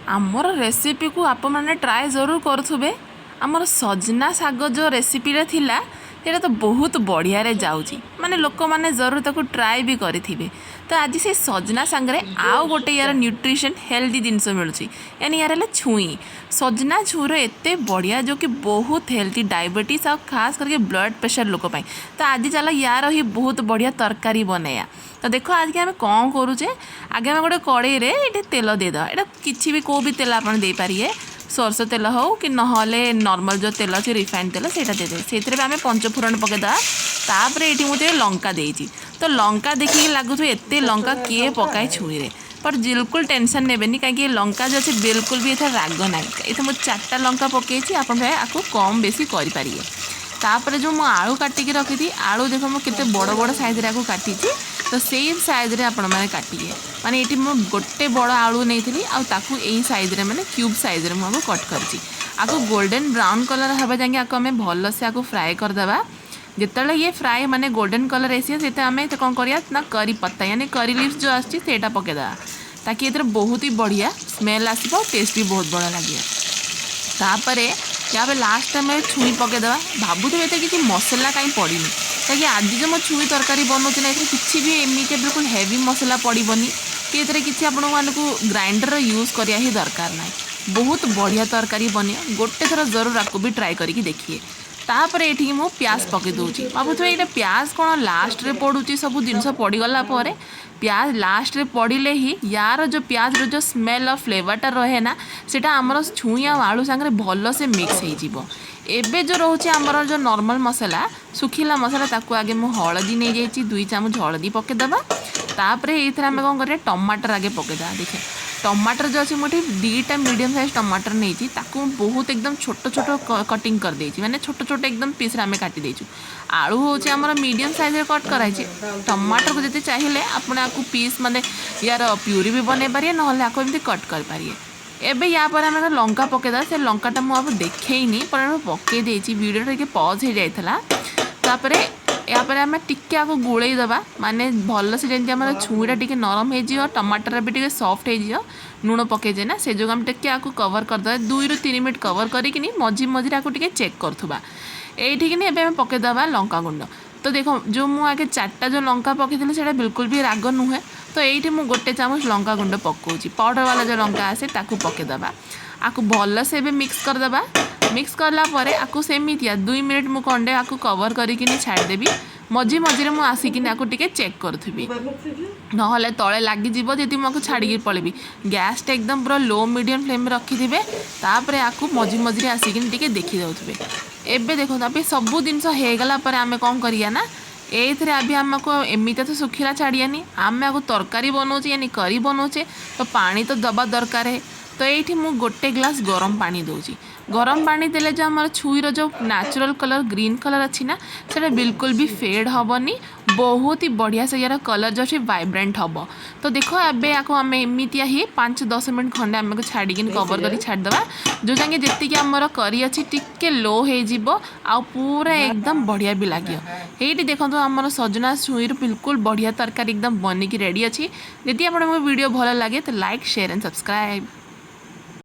आमर रेसिपी को आप मैंने ट्राए जरूर करुवे। आमर सजना साग जो रेसिपी थिला ये तो बहुत बढ़िया रे जाउची, माने लोक मैंने जरूर ताको ट्राए भी करेंगे। तो आज से सजना सांगरे आउ गोटे यार न्यूट्रिशन हेल्दी जिनस मिलूँ, यानी यार है छुई। सजना छुईर एत बढ़िया जो कि बहुत हेल्दी डायबिटीज और खास करके ब्लड प्रेशर लोक। तो आज चल यार ही बहुत बढ़िया तरकारी बनाया। तो देखो आज के आम कौन करुचे, आगे आम गोटे कड़े ये तेल देद, यहाँ किसी भी कौ भी तेल आप पारे, सरस तेल हो कि नहले नॉर्मल जो तेल अच्छे रिफाइंड तेल से देदे। से आम पंचफोरन पकईदा। तापर ये मुझे लंका देती, तो लंका देखिए लगुच एत लंका किए पकाए छुईरे, पर बिल्कुल टेंशन नेबेनी कहीं लंका जो अच्छे बिल्कुल भी एथर राग ना। ये मुझे 4टा लंका पकई आपको कम बेसी करें। तापर जो मुझे आलू काटिकी रखी थी, आलू देखो मुझे केते बड़ बड़ साइज रे काटी, तो सेम साइज रे आपण मैंने काटिए। माने ये मुझे गोटे बड़ आलू नहीं थी आकु यही साइज रे मैंने क्यूब साइज रे मुझे कट करची। आपको गोल्डन ब्राउन कलर हवा जाए आपको आम भल से आपको फ्राए करदेवा। जिते ये फ्राए माने गोल्डन कलर ऐसी से आम कौन करिया ना करी पत्ता यानी करी लिव्स जो आसा पकईदेवा, ताकि ये बहुत ही बढ़िया स्मेल आसो, टेस्ट भी बहुत बढ़िया लगे। तापर यहाँ पे लास्ट टाइम छुई पकईदेवा। भावुथे ये किसी मसला कहीं पड़नी, कहीं आज जो मैं छुई तरकारी बनाऊँ ना ये किसी भी एमती बिल्कुल हेवी मसला पड़बनी कि ये किसी आपण मानक ग्राइंडर यूज करिया ही दरकार ना। बहुत बढ़िया तरकारी बनिया, गोटे थर जरूर आपको भी ट्राए करके देखिए। तापर ये मु प्याज पकई दूसरी। भावुथे ये प्याज कौन लास्ट रे पड़ुची, सब जिनस पड़गला प्याज लास्ट रे पड़े ही यार जो प्याज रो जो स्मेल और फ्लेवरटा रहे ना, सेटा आमर छुई और आलू सांगे भल से मिक्स हो। एबे जो रोचे आमर जो नॉर्मल मसला सुखिला मसला ताकू आगे मु हलदी नहीं जाइए 2 चामच हलदी पकईदेवा। तापर ये आम कौन करें टमाटर आगे पकईदेवा। देखिए टमाटर जो अच्छी मुझे 2टा मीडियम साइज टमाटर नहीं बहुत एकदम छोट छोट कटिंग कर देछि, माने छोट छोट एकदम पीस आम काटी देचु। आलू होचे आमर मीडियम साइज रे कट कराई। टमाटर को जब चाहिए आपने आपको पीस माने यार प्यूरी भी बन पारे, ना आपको एमती कट कर पारे। एबे या पर आम लंका पकईदा। से लंकाटा मुझे देखनी पर पकई देछि, वीडियो टे पज हो जाता। तापर यापर आम टिके आपको गोलई दबा, माने भल से जमी आम छुईटा टी नरम हो, टमाटर भी टे सफ्ट हो। लुण पकईजे ना से जो आम टे आपको कवर करदे 2 ରୁ 3 मिनट कवर करी मझी मझे आपको टे चेक करुवा। ये पकईदबा लंका गुंड। तो देखो जो मु आगे 4टा जो लंका पकई से बिल्कुल भी राग नुहे, तो ये मुझे गोटे चामच लंका गुंड पकाऊँगी। पाउडर वाला जो लंका आसे ताकू पकईदबा। आपको भल से मिक्स करदबा। मिक्स करापर आपको सेमती 2 मिनट मु कंडे आपको कवर करके छाड़देवी। मझी मझे मुझे आसिक टे चेक करुवी, ना तले लगिज जी मुझे छाड़ी पलैबी। गैस एकदम पूरा लो मीडियम फ्लेम रखी थे। तापर आपको मझी मझे आसिक टे देखी दे। एबे देखो अभी सब जिनस होगला आम कौन करिया ना, ये अभी आमको एमती तो सुखिला छाड़ियानी, आम आपको तरकारी बनाऊे यानी करी बनाऊे, तो पानी तो दबा दरकार है। तो ये मुझे गोटे ग्लास गरम पानी दूसरी। गरम पानी देले जो आम छुईर जो नेचुरल कलर ग्रीन कलर अच्छी ना, से बिल्कुल भी फेड हेनी, बहुत ही बढ़िया से यार कलर जो अच्छे वाइब्रेंट हम। तो देखो एबे आको आम एमती ही 5-10 मिनट खंडे आम छाड़ी कवर कर छाड़देवा। जो जाए जी आमर करी अच्छी टिके लो हो पूरा एकदम बढ़िया भी लगे। ये देखो आमर सजना छुईर बिल्कुल बढ़िया तरकारी एकदम बनिकी रेडी अच्छी। यदि आप वीडियो भल लगे तो लाइक शेयर एंड सब्सक्राइब।